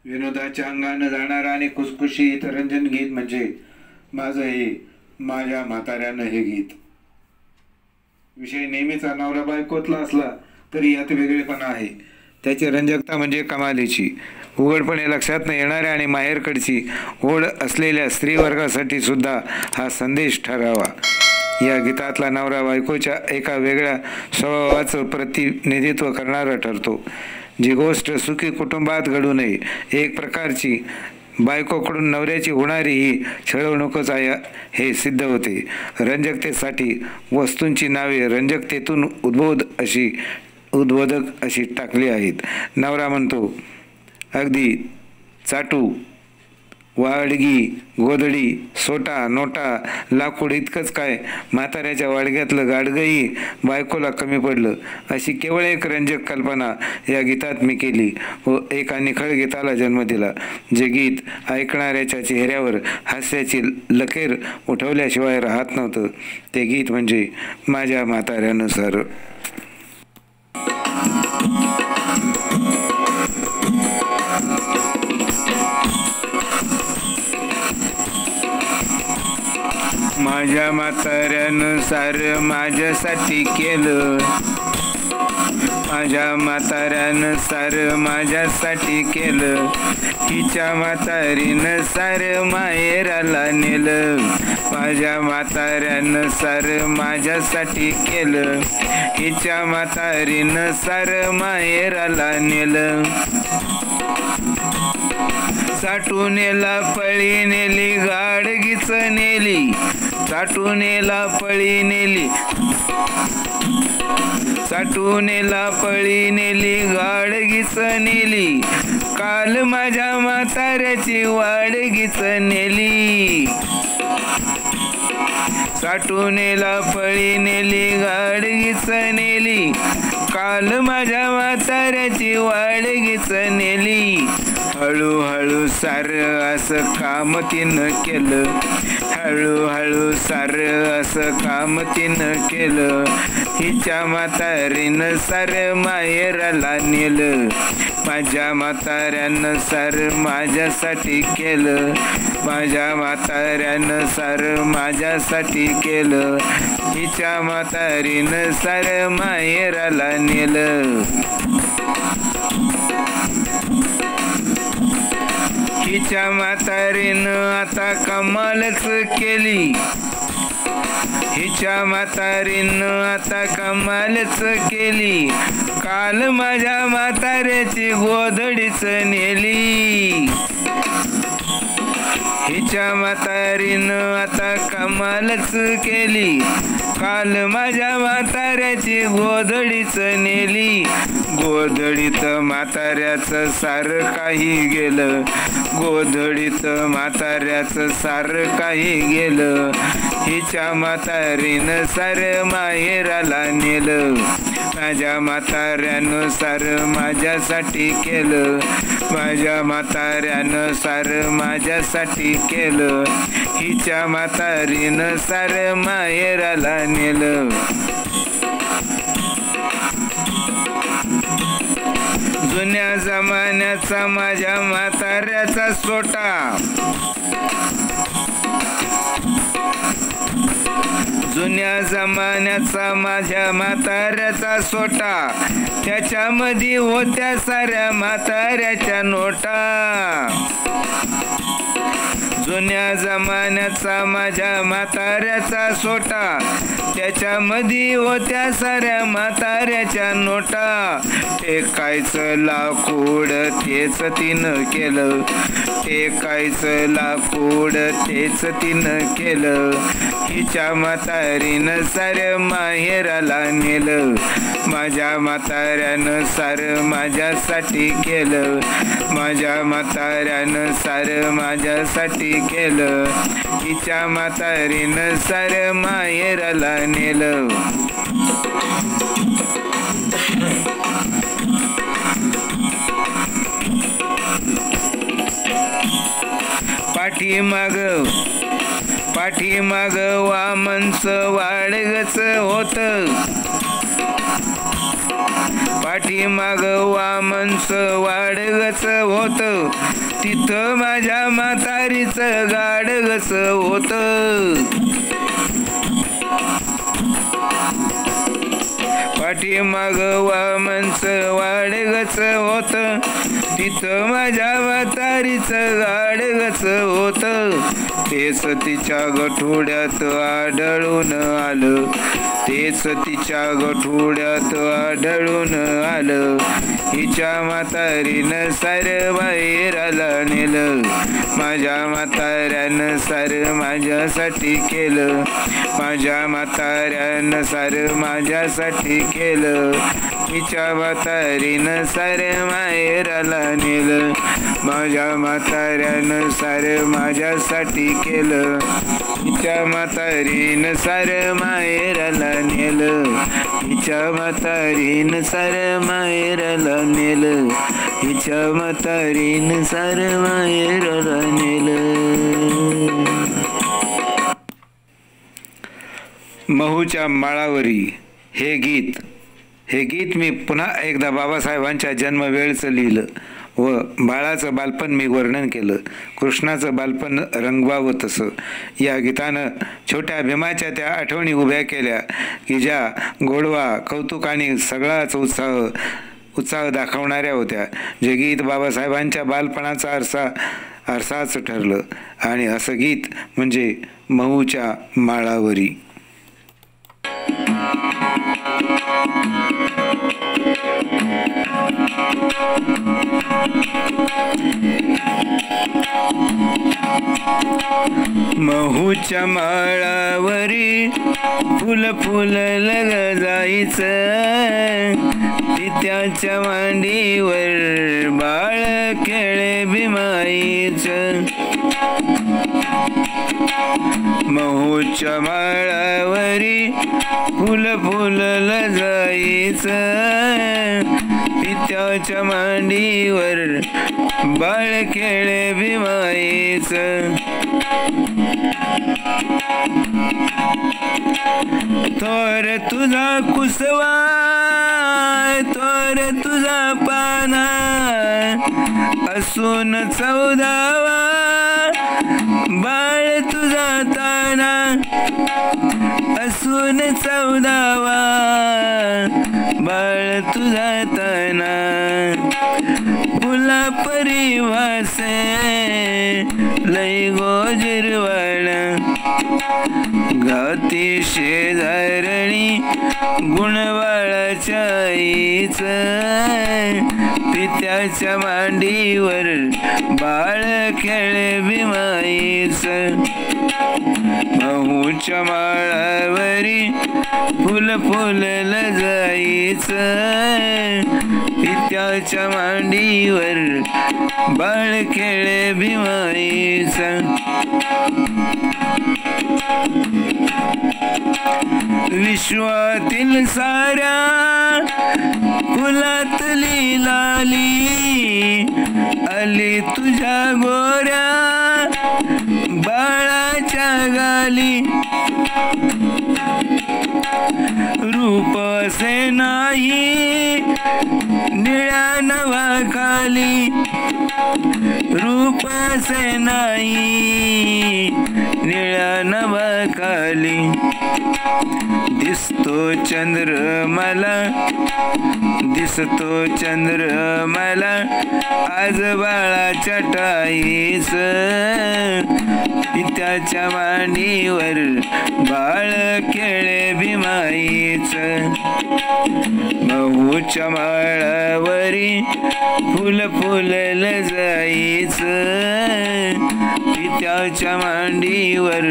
विनोदाच्या अंगानं जाणारा आणि खुसखुशीत रंजन गीत म्हणजे माझं हे माझ्या म्हाताऱ्यानं हे गीत. विषय नेहमीचा नवरा बायकोतला असला तरी यात वेगळेपणा आहे. त्याची रंजकता म्हणजे कमालीची. उघडपणे लक्षात न येणाऱ्या आणि माहेरकडची ओढ असलेल्या स्त्रीवर्गासाठी सुद्धा हा संदेश ठरावा. या गीतातला नवरा बायकोच्या एका वेगळ्या स्वभावाचं प्रतिनिधित्व करणारा ठरतो. जी गोष्ट सुखी कुटुंबात घडू नये, एक प्रकारची बायकोकडून नवऱ्याची होणारी ही छळवणूकच आहे हे सिद्ध होते. रंजकतेसाठी वस्तूंची नावे रंजकतेतून उद्बोधक अशी टाकली आहेत. नवरा म्हणतो, अगदी चाटू, वाडगी, गोधडी, सोटा, नोटा, लाकूड इतकंच काय, म्हाताऱ्याच्या वाडग्यातलं गाडगंही बायकोला कमी पडलं, अशी केवळ एक रंजक कल्पना या गीतात मी केली व एका निखळ गीताला जन्म दिला. जे गीत ऐकणाऱ्याच्या चेहऱ्यावर हास्याची लकेर उठवल्याशिवाय राहत नव्हतं ते गीत म्हणजे माझ्या म्हाताऱ्यानुसार. माझ्या म्हाताऱ्यानुसार माझ्यासाठी केलं, माझ्या म्हाताऱ्यानुसार माझ्यासाठी केलं, हिच्या म्हातारीनं सार माहेराला नेलं. माझ्या म्हाताऱ्यानुसार माझ्यासाठी केलं, हिच्या म्हातारीनं सार माहेराला नेलं. साठूनेला पळी नेली, गाडगीच नेली, साठूनेला पळी नेली, साठूनेला पळी नेली, गाडगीच नेली, काल माझ्या म्हाताऱ्याची वाडगीच नेली. साठूनेला पळी नेली, गाडगीच नेली, काल माझ्या म्हाताऱ्याची वाडगीच नेली. हळूहळू सार असं काम तिनं केलं, हळूहळू सार असं काम तिनं केलं, हिच्या म्हातारीनं सार माहेराला नेलं. माझ्या म्हाताऱ्यानं सार माझ्यासाठी केलं, माझ्या म्हाताऱ्यानं सार माझ्यासाठी केलं, हिच्या म्हातारीनं सार माहेराला नेलं. हिच्या म्हातारीनं आता कमालच केली, हिच्या म्हातारीनं आता कमालच केली, काल माझ्या म्हाताऱ्याची गोधडीच नेली. हिच्या म्हातारीनं आता कमालच केली, काल माझ्या म्हाताऱ्याची गोधडीच नेली. गोधडीत म्हाताऱ्याचं सार काही गेलं, गोधडीत म्हाताऱ्याचं सार काही गेलं, हिच्या म्हातारीनं सार माहेराला नेलं. माझ्या म्हाताऱ्यानं सार माझ्यासाठी केलं, माझ्या म्हाताऱ्यानं सार माझ्यासाठी केलं, हिच्या म्हातारीनं सार माहेराला नेलं. जुन्या जमान्याचा माझ्या म्हाताऱ्याचा सोटा, जुन्या जमान्याचा माझ्या म्हाताऱ्याचा सोटा, त्याच्यामध्ये होत्या साऱ्या म्हाताऱ्याच्या नोटा. जुन्या जमान्याचा माझ्या म्हाताऱ्याचा सोटा, त्याच्यामध्ये होत्या साऱ्या म्हाताऱ्याच्या नोटा. टेकायचं लाकूड तेच तिनं केलं, टेकायचं लाकूड तेच तिनं केलं, हिच्या म्हातारीनं सार माहेराला नेलं. माझ्या म्हाताऱ्यानं सार माझ्यासाठी केलं, माझ्या म्हाताऱ्यानं सार माझ्यासाठी केलं, हिच्या म्हातारीनं सार माहेराला नेलं. पाठीमाग वामनचं वाडगच होत, पाठीमाग वामनचं वाडगच होत, तिथं माझ्या म्हातारीचं गाडगच होत. पाठीमाग वामनचं वाडगच होत, तिथं माझ्या म्हातारीचं गाडगच होत. तेच तिच्या गठोड्यात आढळून आलं, तेच तिच्या गठोड्यात आढळून आलं. हिच्या म्हातारीनं सार बाहेराला नेलं, माझ्या म्हाताऱ्यानं सार माझ्यासाठी केलं, माझ्या म्हाताऱ्यानं सार माझ्यासाठी केलं. हिच्या म्हातारीनं सार माहेराला नेलं, माझ्या म्हाताऱ्यानं सार माझ्यासाठी केलं. हिच्या म्हातारीनं सार माहेराला नेलं, हिच्या म्हातारीनं सार माहेराला नेलं, हिच्या म्हातारीनं सार माहेराला नेलं. महूच्या माळावरी हे गीत मी पुन्हा एकदा बाबासाहेबांच्या जन्मवेळचं लिहिलं व बाळाचं बालपण मी वर्णन केलं. कृष्णाचं बालपण रंगवावं तसं या गीतानं छोट्या भीमाच्या त्या आठवणी उभ्या केल्या की ज्या गोडवा, कौतुक आणि सगळाच उत्साह दाखवणाऱ्या होत्या. जे गीत बाबासाहेबांच्या बालपणाचा आरसाच ठरलं. आणि असं गीत म्हणजे महूच्या माळावरी. महूच्या माळावरी फुल फुललं जायचं, पित्याच्या मांडीवर बाळ खेळे भीमाईचं. महूच्या माळावरी फुल फुललं जायचं, पित्याच्या मांडीवर बाळ खेळे भीमाईचं. थोर तुझा कुसवा, थोर तुझा पाना, असून 14वा बाळ तुझा ताना, असून 14वा बाळ तुझा ताना. फुला परिवासे लय गोजिरवाण, गाती शेजारणी गुणवाळाच्या आईचं, पित्याच्या मांडीवर बाळ खेळे भीमाईचं. महूच्या माळावरी फुल फुललं जायचं, पित्याच्या मांडीवर बाळ खेळे भीमाईचं. विश्वातील साऱ्या फुलातली लाली, आली तुझ्या गोऱ्या बाळाच्या गाली. रूप असे नाही निळ्या नवाखाली, रूप असे नाही निळ्या नवाखाली. दिसतो चंद्र मला, दिसतो चंद्र मला आज बाळाच्या टाईच, पित्याच्या मांडीवर बाळ खेळे भीमाईच. महूच्या माळावरी फुल फुललं जायचं, पित्याच्या मांडीवर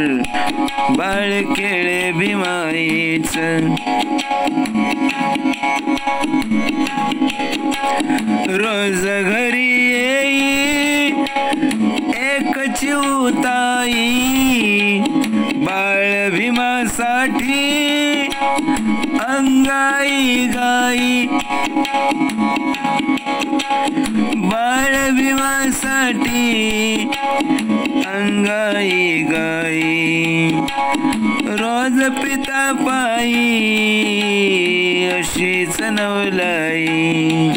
बाळ खेळे भीमाईच. रोज घरी येई एक चिवताई, बाळ भीमासाठी अंगाई गाई, बाळ भीमासाठी अंगाई गाई. रोज पिता पायी अशीच नवलाई,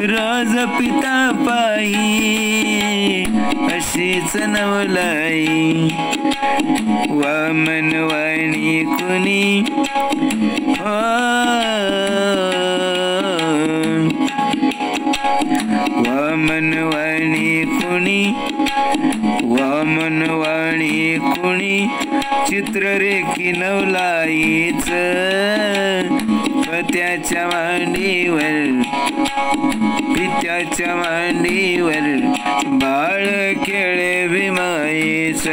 रोज पिता पायी अशीच नवलाई. वामन वाणी कुणी वामन वाणी कुणी, वामन वाणी कुणी चित्र रेखी नवलाईच. पत्याच्या मांडीवर पित्याच्या मांडीवर बाळ खेळे भीमाईच.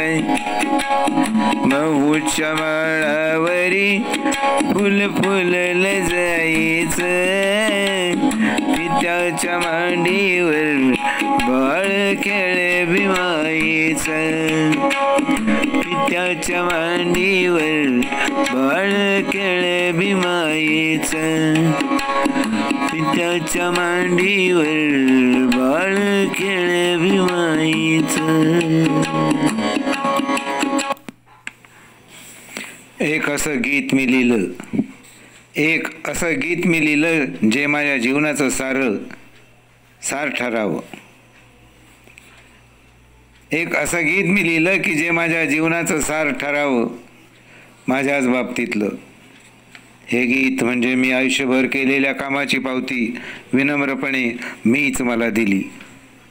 महूच्या माळावरी फुल फुललं जायच. पित्याच्या मांडीवर बाळ खेळे भीमाईच. पित्याच्या मांडीवर बाळ खेळे भीमाईच. पित्याच्या मांडीवर बाळ खेळे भीमाईच. एक असं गीत मी लिहिलं, एक असं गीत मी लिहिलं जे माझ्या जीवनाचं सार ठरावं. एक असं गीत मी लिहिलं की जे माझ्या जीवनाचं सार ठरावं, माझ्याच बाबतीतलं. हे गीत म्हणजे मी आयुष्यभर केलेल्या कामाची पावती विनम्रपणे मीच मला दिली,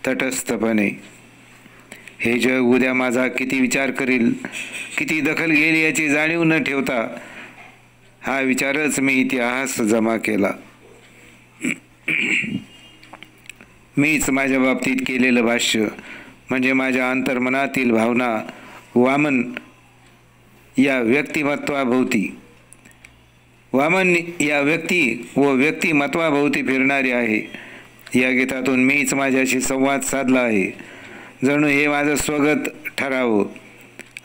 तटस्थपणे. हे जग उद्या माझा किती विचार करेल, किती दखल घेईल याची जाणीव न ठेवता हा विचारच मी इतिहास जमा केला. मीच माझ्या बाबतीत केलेलं भाष्य म्हणजे माझ्या अंतर्मनातील भावना वामन या व्यक्तिमत्वाभोवती, वामन या व्यक्ती व व्यक्तिमत्वाभोवती फिरणारी आहे. या गीतातून मीच माझ्याशी संवाद साधला आहे. जणू हे माझं स्वगत ठरावं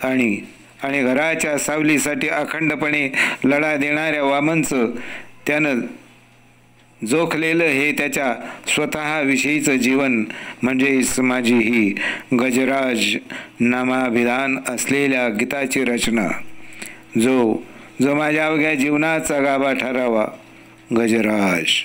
आणि घराच्या सावलीसाठी अखंडपणे लढा देणाऱ्या वामनचं त्यानं जोखलेलं हे त्याच्या स्वतःविषयीचं जीवन म्हणजेच माझी ही गजराज नामाभिधान असलेल्या गीताची रचना, जो माझ्या अवघ्या जीवनाचा गाभा ठरावा. गजराज.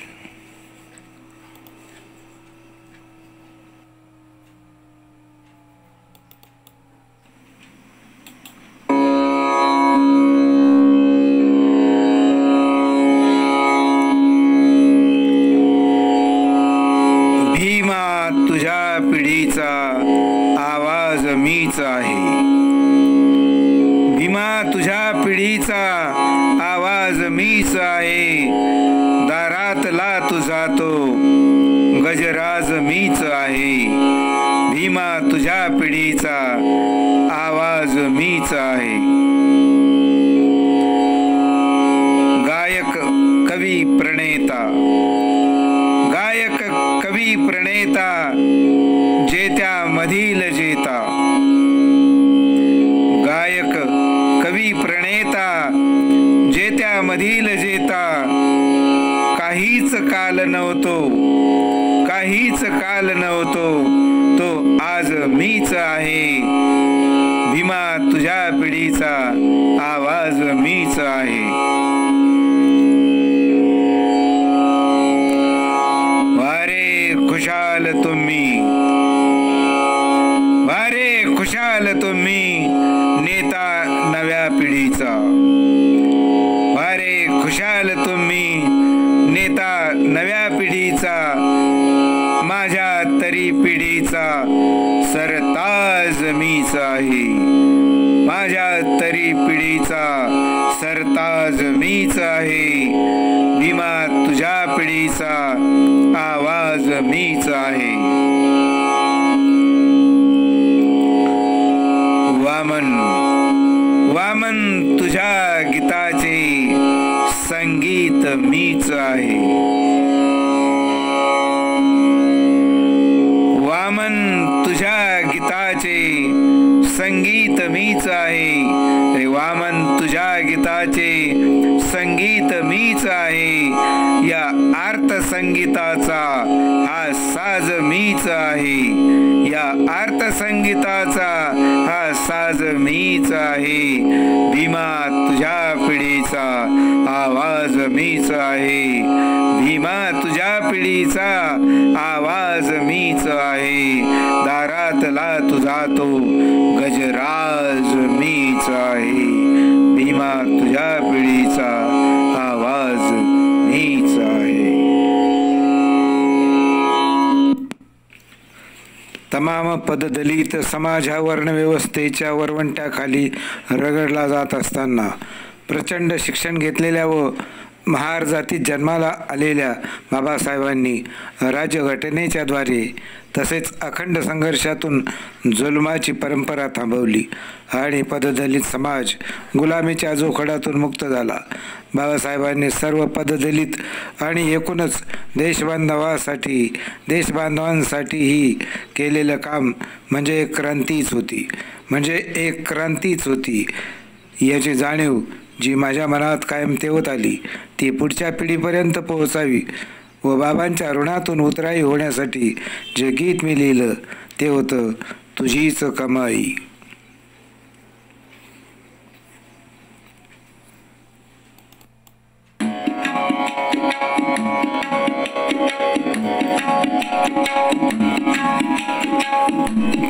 आवाज मीच आहे. भीमा तुझ्या पिढीचा आवाज मीच आहे. दारातला तुझा तो गजराज मीच आहे. भीमा तुझ्या पिढीचा आवाज मीच आहे. गायक कवी प्रणेता, गायक कवी प्रणेता जेत्या मधील जेता. गायक कवी प्रणेता जेत्या मधील जेता. काहीच काल नव्हतो, काहीच काल नव्हतो, तो आज मीच आहे. भीमा तुझ्या पिढीचा आवाज मीच आहे. वारे खुशाल तुम्ही, वारे खुशाल तुम्ही नेता नव्या पिढीचा. वारे खुशाल तुम्ही नेता नव्या पिढीचा. माझ्या तरी पिढीचा सरताज मीच आहे. माझ्या तरी पिढीचा सरताज मीच आहे. भीमा तुझ्या पिढीचा आवाज मीच आहे. वामन, वामन तुझ्या गीताचे संगीत मीच आहे. वामन तुझ्या गीताचे संगीत मीच आहे. रे वामन तुझ्या गीताचे संगीत मीच आहे. या आर्त संगीताचा हा साज मीच आहे. या अर्थसंगीताचा हा साज मीच आहे. भीमा तुझ्या पिढीचा आवाज मीच आहे. भीमा तुझ्या पिढीचा आवाज मीच आहे. दारातला तुझा तो गजराज मीच आहे. भीमा तुझ्या पिढीचा आवाज मीच आहे. तमाम पददलित समाज हा वर्णव्यवस्थेच्या वरवंट्याखाली रगडला जात असताना प्रचंड शिक्षण घेतलेल्या व महार जातीत जन्माला आलेल्या बाबासाहेबांनी राज्यघटनेच्या द्वारे तसेच अखंड संघर्षातून जुलमाची परंपरा थांबवली आणि पददलित समाज गुलामीच्या जोखडातून मुक्त झाला. बाबासाहेबांनी सर्व पददलित आणि एकूणच देशबांधवांसाठीही केलेलं काम म्हणजे एक क्रांतीच होती. याची जाणीव जी माझ्या मनात कायम ठेवत आली ती पुढच्या पिढीपर्यंत पोहोचावी व बाबांच्या ऋणातून उतराई होण्यासाठी जे गीत मी लिहिलं ते होतं तुझीच कमाई.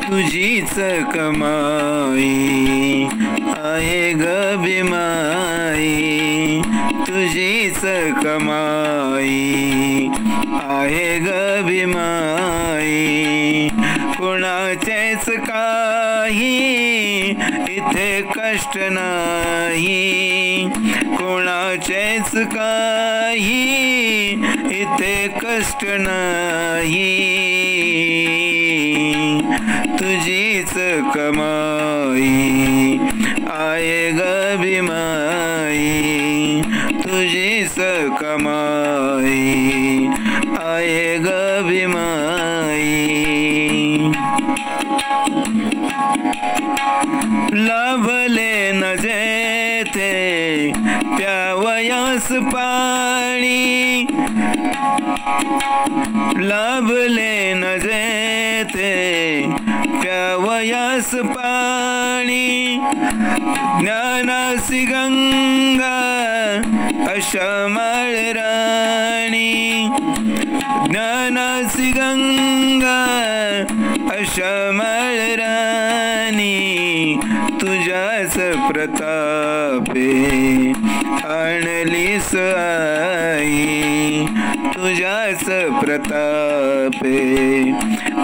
तुझीच कमाई आहे ग बिमाई. तुझीच कमाई आहे ग बिमाई. कुणाचेच काही इथे कष्ट नाही. कुणाचेच काही इथे कष्ट नाही. तुझीच कमाई आहे ग बिमाई. तुझीच कमाई आहे ग बिमाई. लाभले न जेथे प्यावयास पाणी. लाभले न जेथे प्यावयास पाणी. ज्ञानासी गंगा अशमाळ राणी. ज्ञानासी गंगा अशमाळ राणी. तुझ्याच प्रतापे आणलीस आई. तुझ्याच प्रतापे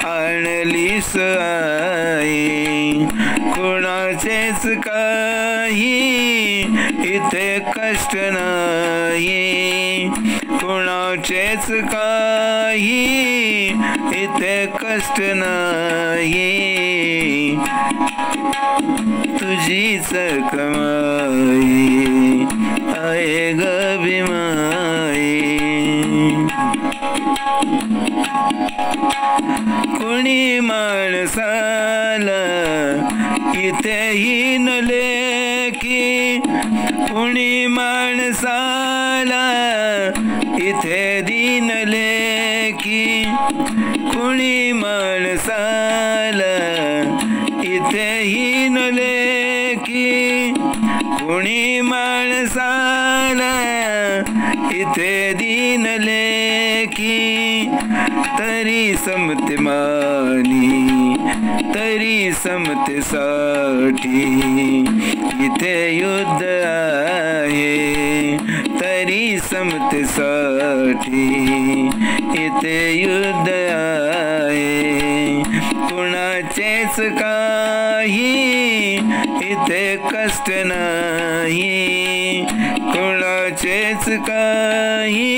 आणलीस आई. कोणाचेच काही इथे कष्ट नाही. कोणाचेच काही इथे कष्ट नाही. तुझीच कमाई आहे ग बिमाई. कोणी माणसाला इथे हीन लेखी. कोणी माणसाला इथे दीन लेखी. कोणी माणसाला इथे हीन लेखी. कोणी माणसाला इथे दीन लेखी. तरी समते मानी तरी समतेसाठी इथे युद्ध आहे. तरी समतेसाठी इथे युद्ध आहे. कुणाचेच काही इथे कष्ट नाही. कुणाचेच काही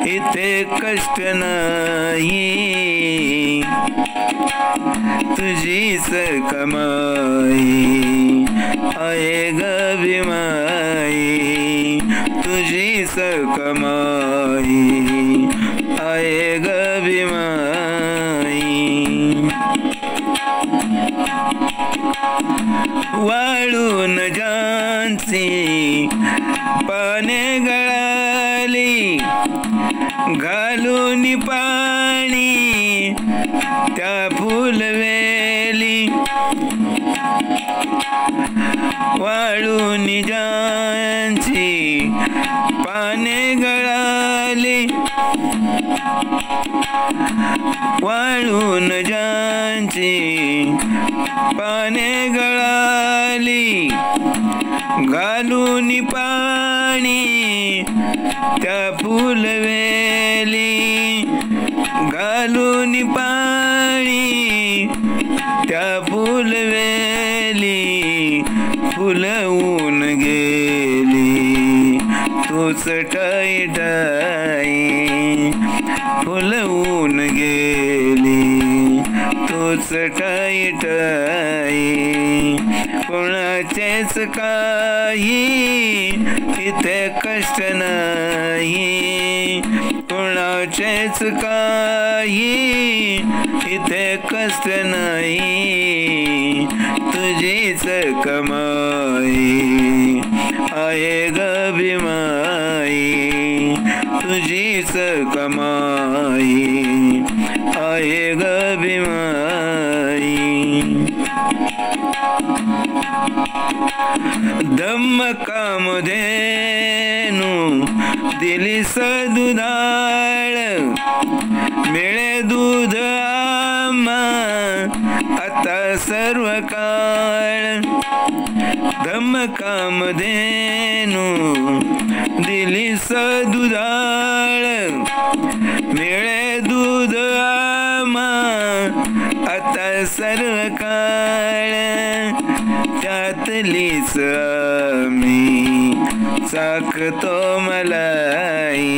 इथे कष्ट नाही. तुझीच कमाई आहे ग बिमाई. तुझीच कमाई आहे ग बिमाई. वाळून ज्यांची पाने गळाली. घालून पाणी त्या फुलवेली वाळून ज्यांची पाने गळाली वाळून ज्यांची पाने गळाली घालून पाणी त्या फुलवेली घालून पाणी त्या फुलवेली फुलवून गेली तूच टाई टाई फुलवून गेली तूच टाई टाई कोणाचेच काही इथे कष्ट नाही कोणाचेच काही इथे कष्ट नाही तुझीच कमाई आहे ग भीमाई तुझीच कमाई आहे ग भीमाई धम्म कामधेनु दिली सदुदाळ मिळे दूध आम्हा आता सर्व काळ धम्म कामधेनु दिली सदुदाळ मिळे दूध आम्हा आता सर्व काळ त्यातलीच आम्ही चाकतो मलाई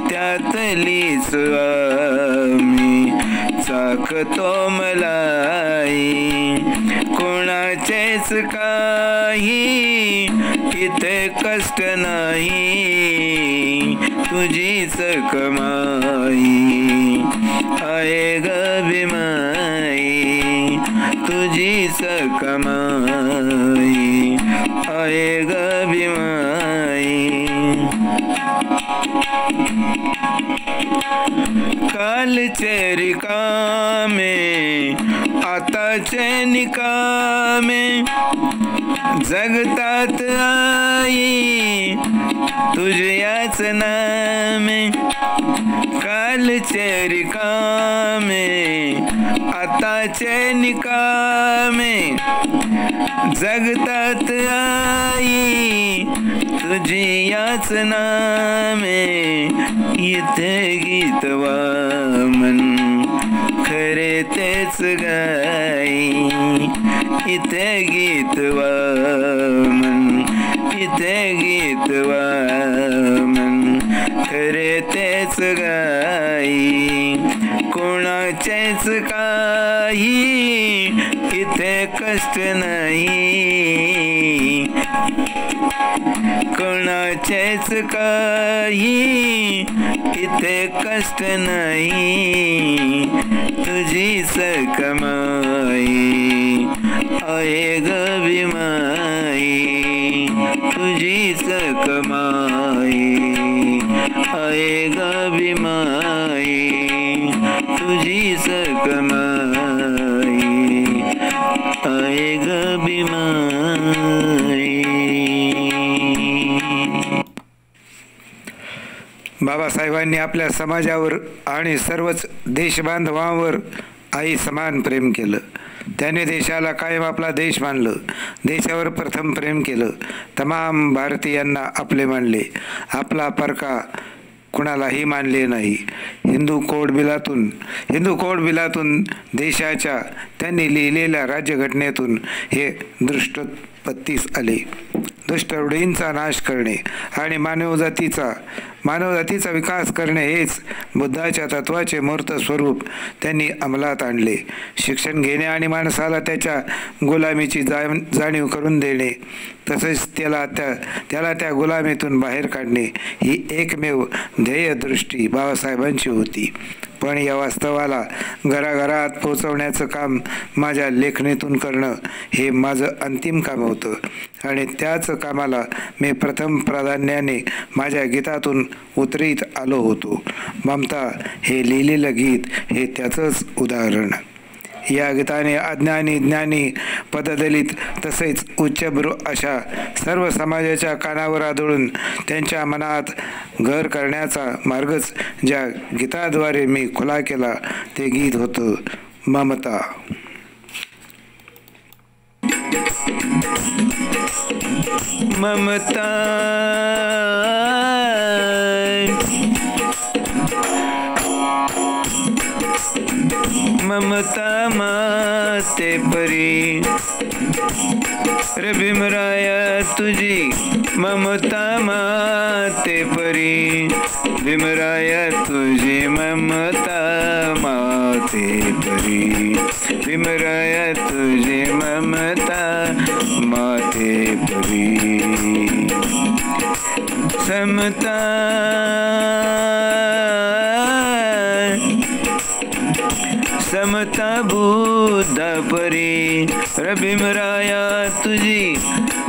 त्यातलीच आम्ही चाकतो मलाई कोणाचेच काही इथे कष्ट नाही तुझीच कमाई आहे ग भीमाई तुझीच कमाई आहे ग भीमाई कालचे रिकामे आताचे निकामे जगतात आई तुझ्याच नामे कालचे रिकामे आताचे निकामे जगतात आई तुझी याच नामे इथे गीत वामन खरे तेच गाई इथे गीत वामन इथे गीत वामन खरे तेच गाई कोणाचेच काही इथे कष्ट नाही कोणाचेच काही इथे कष्ट नाही तुझीच कमाई आहे ग भीमाई तुझीच कमाई आहे ग भीमाई तुझीच कमाई आहे ग भीमाई. बाबासाहेबांनी आपल्या समाजावर आणि सर्वच देशबांधवांवर आई समान प्रेम केलं. त्याने देशाला कायम आपला देश मानलं. देशावर प्रथम प्रेम केलं. तमाम भारतीयांना आपले मानले. आपला परका कुणालाही मानले नाही. हिंदू कोड बिलातून देशाच्या त्यांनी लिहिलेल्या राज्यघटनेतून हे दृष्टोत्पत्तीस आले. दुष्ट रूढींचा नाश करणे आणि मानवजातीचा विकास करणे हेच बुद्धाच्या तत्वाचे मूर्त स्वरूप त्यांनी अंमलात आणले. शिक्षण घेणे आणि माणसाला त्याच्या गुलामीची जाणीव करून देणे तसेच त्याला त्या गुलामीतून बाहेर काढणे ही एकमेव ध्येयदृष्टी बाबासाहेबांची होती. पण या वास्तवाला घराघरात पोचवण्याचं काम माझ्या लेखणीतून करणं हे माझं अंतिम काम होतं आणि त्याच कामाला मी प्रथम प्राधान्याने माझ्या गीतातून उतरीत आलो होतो. ममता हे लिहिलेलं गीत हे त्याचंच उदाहरण. या गीताने अज्ञानी ज्ञानी पददलित तसेच उच्चभ्रू अशा सर्व समाजाच्या कानावर आदळून त्यांच्या मनात घर करण्याचा मार्गच ज्या गीताद्वारे मी खुला केला ते गीत होतं ममता. ममता ममता माते परी रे भीमराया तुझी ममता माते परी भीमराया तुझी ममता माते परी भीमराया तुझी ममता माते परी समता समता बुद्ध परी रे भीमराया तुझी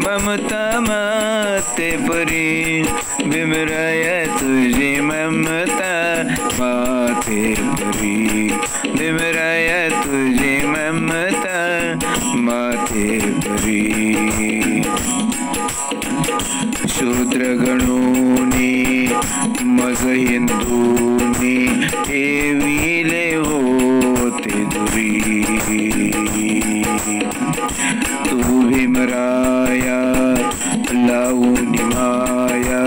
ममता माते परी भीमराया तुझी ममता माते परी भीमराया तुझी ममता माते परी. शूद्र गणोनी मज हिंदूनी ठेविले होते दुरी तू भीमराया लावून माया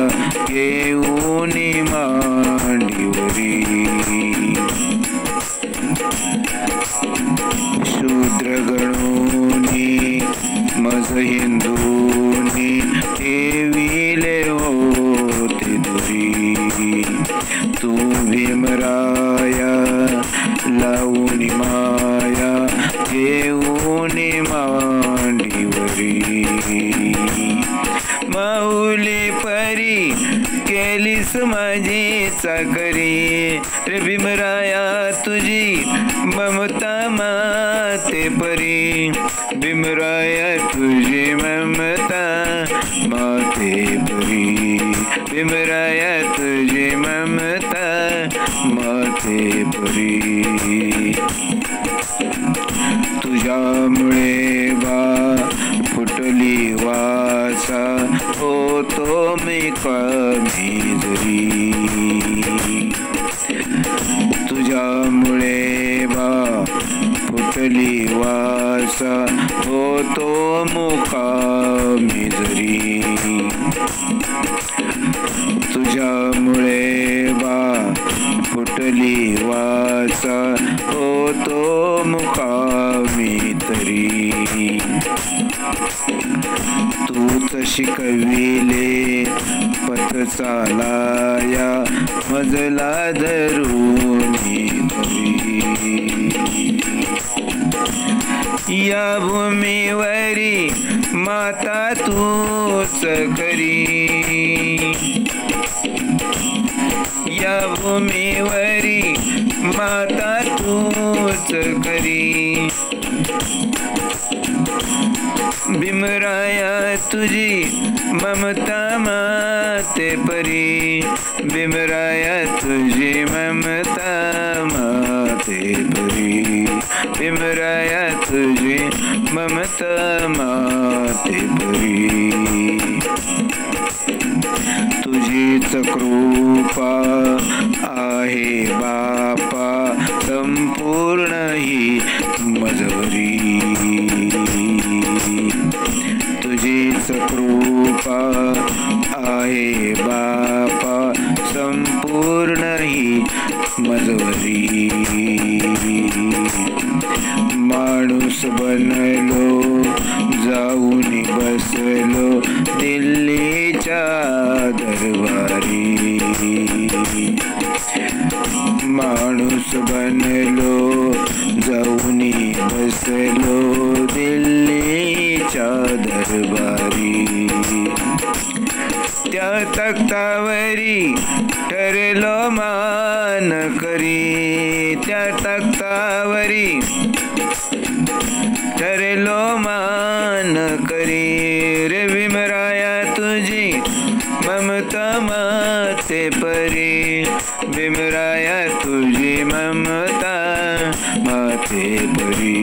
घेऊन मांडीवरी शूद्र गणोनी मज हिंदूनी ठेविले होते दुरी तू भीमराया लावून माया घेऊन मांडीवरी माऊली परी केलीस माझी चाकरी रे भीमराया तुझी ममता माते परी भीमराया तुझी ममता माते परी भीमराया तुझी ममता माते परी. तुझ्यामुळे बा फुटली वाचा होतो मी कमी जरी तुझ्यामुळे बा फुटली वाचा होतो मुकामी जरी तुझ्यामुळे बा फुटली वाचा होतो मुकामी तरी तूच शिकविले पथ चालाया मजला धरून या भूमीवरी माता तूच करी या भूमीवरी माता तूच करी भीमराया तुझी ममता माते परी भीमराया तुझी ममता माते परी भीमराया तुझी ममता माते परी. तुझीच कृपा आहे बापा संपूर्ण ही मजवरी तुझीच कृपा आहे बापा संपूर्ण ही मजवरी माणूस बनलो जाऊन बसलो दिल्लीच्या दरबारी माणूस बनलो जाऊन बसलो दिल्लीच्या दरबारी त्या तख्तावरी ठरलो मान करी त्या तख्तावरी ठरलो मान करी रे भीमराया तुझी ममता माते परी भीमराया तुझी ममता माते परी परी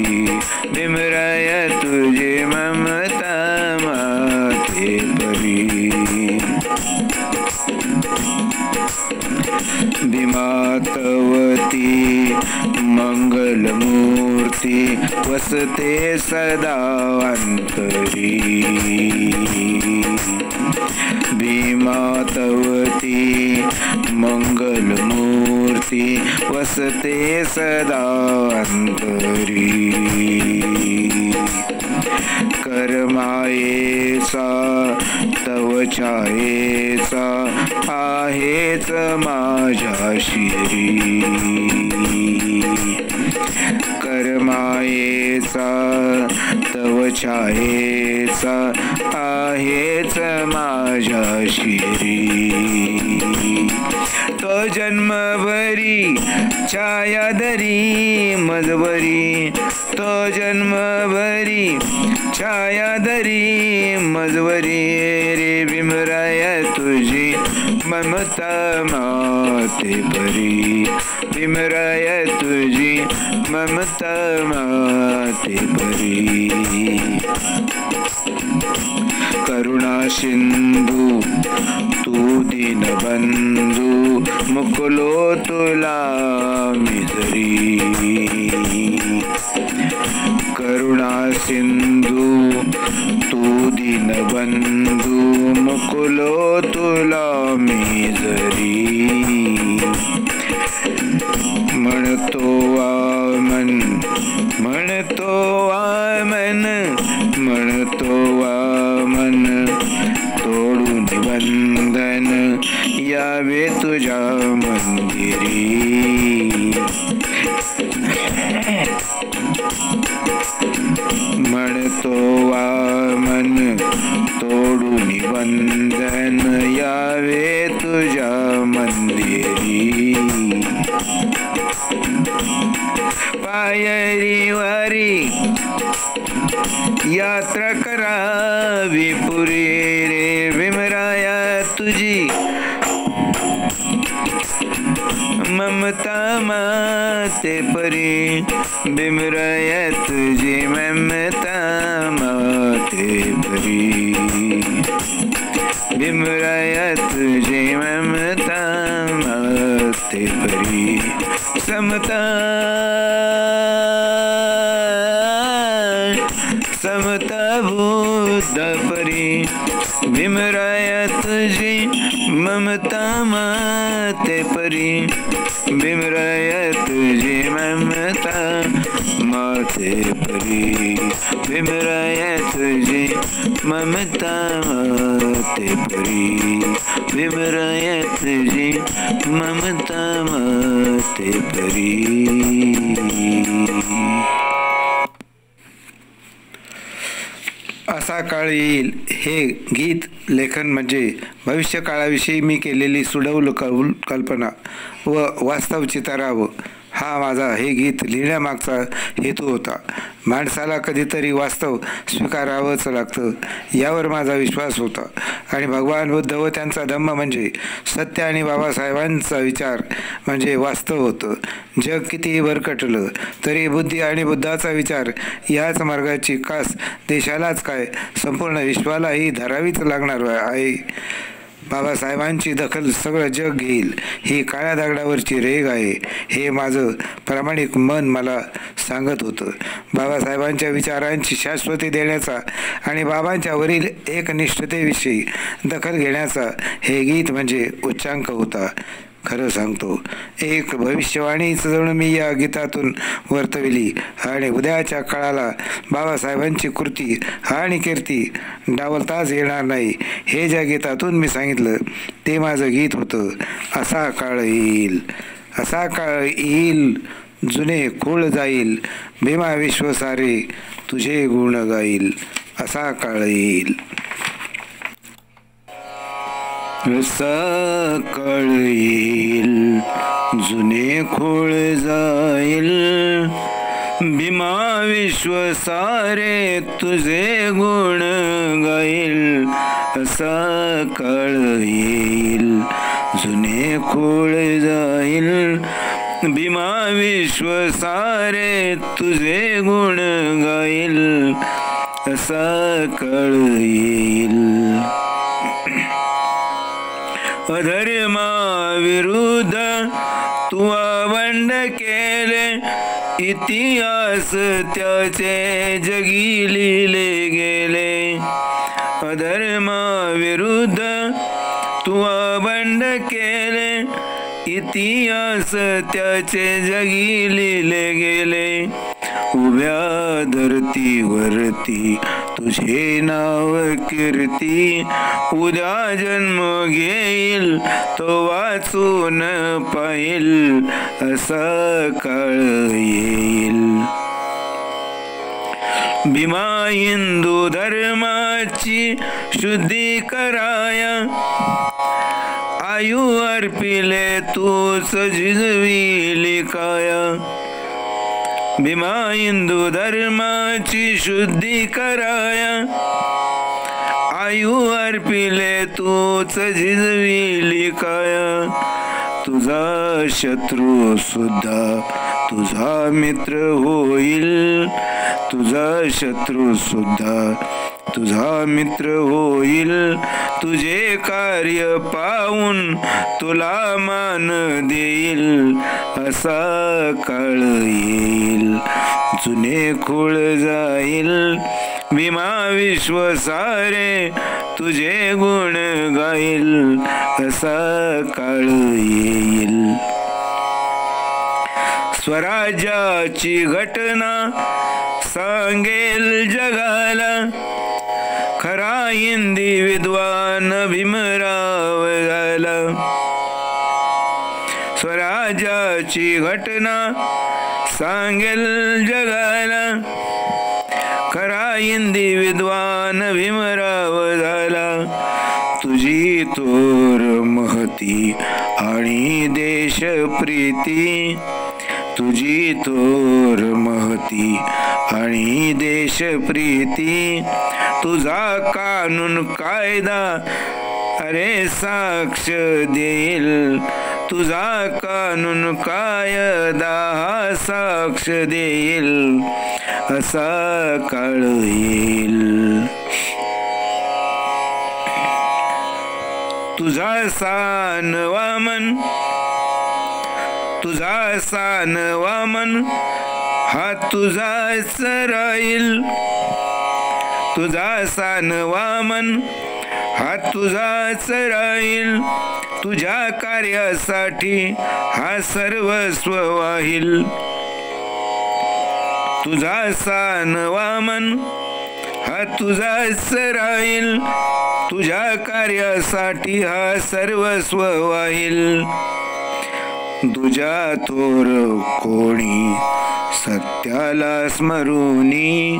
भीमराया तुझी ममता माते परी भीमातवती मंगलमूर्ती वसते सदा अंतरी भीमातवती मंगलमूर्ती वसते सदा अंतरी करमायेचा तव छायेचा आहेच माझ्या शिरी करमायेचा तव छायेचा आहेच माझ्या शिरी तो जन्मभरी छायाधरी मजवरी तो जन्मभरी छायाधरी मजवरी रे भीमराया तुझी ममता माते परी भीमराया तुझी ममता माते परी करुणा सिंधू तू दीनबंधू मुकुलो तुला मिजरी करुणा सिंधू तू दीनबंधू मुकुलो तुला मिजरी म्हणतो वामन म्हणतो वामन म्हणतो वामन तोडून बंधन यावे तुझ्या मंदिरी म्हणतो वामन तोडून बंधन यावे तुझ्या मंदिरी पायरी वारी यात्रा करावी पुरी रे भीमराया तुझी ममता माते परी भीमराया तुझी ममता माते परी भीमराया तुझी ममता माते परी समता समता बुद्ध परी भीमराया तुझी ममता माते परी भीमराया तुझी ममता माते परी भीमराया तुझी ममता माते परी भीमराया तुझी ममता माते परी. असा काळ येईल हे गीत लेखन म्हणजे भविष्यकाळाविषयी मी केलेली सुडौल कल्पना व वास्तव चितारावं हा माझा हे गीत लिहिण्यामागचा हेतू होता. माणसाला कधीतरी वास्तव स्वीकारावंच लागतं यावर माझा विश्वास होता आणि भगवान बुद्ध व त्यांचा धम्म म्हणजे सत्य आणि बाबासाहेबांचा विचार म्हणजे वास्तव होतं. जग कितीही भरकटलं तरी बुद्धी आणि बुद्धाचा विचार याच मार्गाची कास देशालाच काय संपूर्ण विश्वालाही धरावीच लागणार आहे. बाबासाहेबांची दखल सगळं जग घेईल ही काळ्या दगडावरची रेघ आहे हे माझं प्रामाणिक मन मला सांगत होतं. बाबासाहेबांच्या विचारांची शाश्वती देण्याचा आणि बाबांच्या वरील एकनिष्ठतेविषयी दखल घेण्याचा हे गीत म्हणजे उच्चांक होता. खरं सांगतो एक भविष्यवाणीच जणू मी या गीतातून वर्तविली आणि उद्याच्या काळाला बाबासाहेबांची कृती आणि कीर्ती डावलताच येणार नाही हे ज्या गीतातून मी सांगितलं ते माझं गीत होतं. असा काळ येईल असा काळ येईल जुने खूळ जाईल भीमा विश्वसारे तुझे गुण गाईल. असा काळ येईल. असा काळ येईल जुने खोळ जाईल भीमा विश्वसारे तुझे गुण गाईल. असा काळ येईल जुने खोळ जाईल भीमा विश्व सारे तुझे गुण गाईल असा काळ येईल. अधर्मा विरुद्ध तू आबंड केले इतिहास त्याचे जगी लिहिले गेले. अधर्मा विरुद्ध तू आबंड केले इतिहास त्याचे जगी लिहिले गेले. उभ्या धरतीवरती तुझे नाव कीर्ती उद्या जन्म घेईल तो वाचून पाहिल असा काळ येईल. भीमा हिंदू धर्माची शुद्धी कराया आयु अर्पिले तूच झिजविली काया. भीमा हिंदू धर्माची शुद्धी कराया आयु अर्पिले तूच झिजविली काया. तुझा शत्रू सुद्धा तुझा मित्र होईल. तुझा शत्रू सुद्धा तुझा मित्र होईल. तुझे कार्य पाहून तुला मान देईल असा काळ येईल. जुने खूळ जाईल भीमा विश्व सारे तुझे गुण गाईल असा काळ येईल. स्वराज्याची घटना सांगेल जगाला खरा हिंदी विद्वान भीमराव झाला. स्वराज्याची घटना सांगेल जगाला खरा हिंदी विद्वान भीमराव झाला. तुझी तोर महती आणि देशप्रीती तुझी तोर महती आणि देशप्रीती तुझा कानून कायदा अरे साक्ष देईल. तुझा कानून कायदा हा साक्ष देईल असा काळ येईल. तुझा सान वामन तुझा सान वामन हा तुझाच राहील. तुझा सान वामन हा तुझाच राहील. तुझ्या कार्यासाठी हा सर्वस्व वाहील. तुझा सान वामन हा तुझाच राहील. तुझ्या कार्यासाठी हा सर्वस्व वाहील. तुझ्या तोर कोणी सत्याला स्मरुनी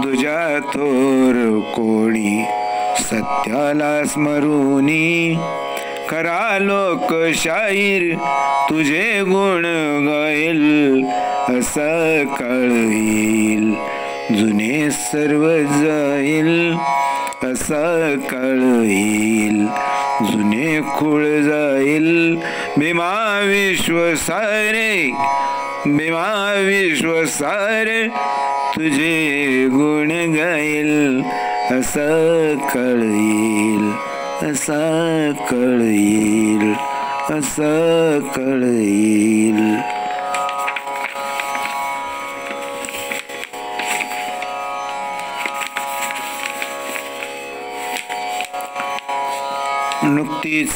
तुझ्या तोर कोणी सत्याला स्मरुनी खरा लोकशाहीर तुझे गुण गाईल असा काळ येईल. जुने सर्व जाईल असा काळ येईल. जुने खूळ जाईल भीमा विश्व सारे भीमा विश्व सारे तुझे गुण गाईल असा काळ येईल असा काळ येईल असा काळ येईल. नुकतीच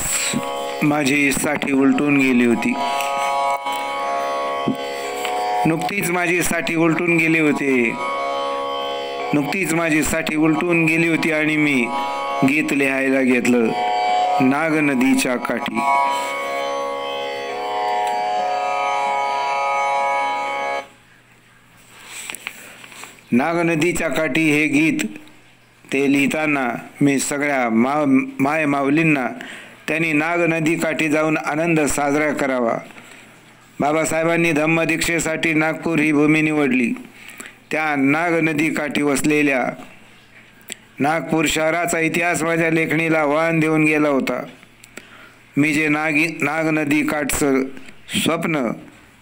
माझी साठी उलटून गेली होती. नुकतीच माझी साठी उलटून गेली होती. नुकतीच माझी साठी उलटून गेली होती आणि मी गीत लिहायला घेतलं. नाग नदीच्या काठी. नाग नदीच्या काठी हे गीत ते लिहिताना मी सगळ्या माय माऊलींना त्यांनी नाग नदी काठी जाऊन आनंद साजरा करावा. बाबासाहेबांनी धम्मदीक्षेसाठी नागपूर ही भूमी निवडली. त्या नाग नदी काठी वसलेल्या नागपूर शहराचा इतिहास माझ्या लेखणीला वाहन देऊन गेला होता. मी जे नाग नदी काठचं स्वप्न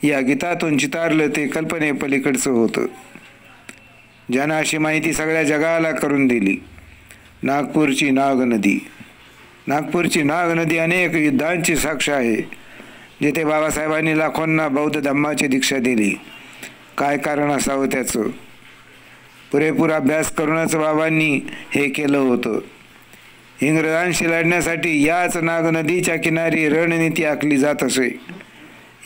या गीतातून चितारलं ते कल्पनेपलीकडचं होतं. ज्यानं अशी माहिती सगळ्या जगाला करून दिली. नागपूरची नाग नदी. नागपूरची नाग नदी अनेक युद्धांची साक्ष आहे, जिथे बाबासाहेबांनी लाखोंना बौद्ध धम्माची दीक्षा दिली. काय कारण असावं त्याचं? पुरेपूर अभ्यास करूनच बाबांनी हे केलं होतं. इंग्रजांशी लढण्यासाठी याच नाग नदीच्या किनारी रणनीती आखली जात असे.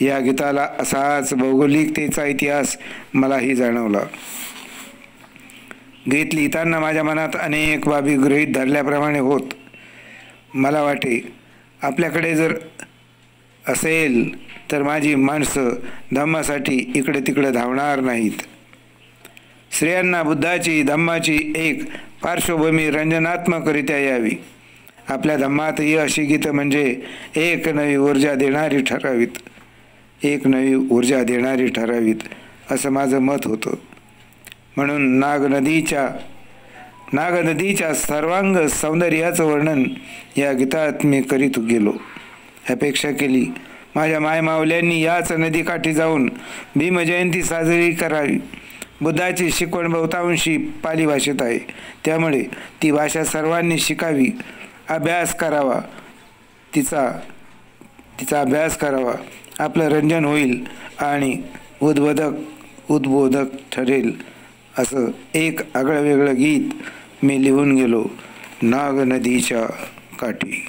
या गीताला असाच भौगोलिकतेचा इतिहास मलाही जाणवला. गीत लिहिताना माझ्या मनात अनेक बाबी गृहीत धरल्याप्रमाणे होत. मला वाटे आपल्याकडे जर असेल तर माझी माणसं धम्मासाठी इकडे तिकडे धावणार नाहीत. स्त्रियांना बुद्धाची धम्माची एक पार्श्वभूमी रंजनात्मकरित्या यावी. आपल्या धम्मातही अशी गीतं म्हणजे एक नवी ऊर्जा देणारी ठरावीत. एक नवी ऊर्जा देणारी ठरावीत असं माझं मत होतं. म्हणून नाग नदीच्या सर्वांग सौंदर्याचं वर्णन या गीतात मी करीत गेलो. अपेक्षा केली माझ्या मायमावल्यांनी याच नदीकाठी जाऊन भीमजयंती साजरी करावी. बुद्धाची शिकवण बहुतांशी पाली भाषेत आहे, त्यामुळे ती भाषा सर्वांनी शिकावी, अभ्यास करावा, तिचा अभ्यास करावा. आपलं रंजन होईल आणि उद्बोधक ठरेल असं एक आगळं वेगळं गीत मी लिहून गेलो नाग नदीच्या काठी.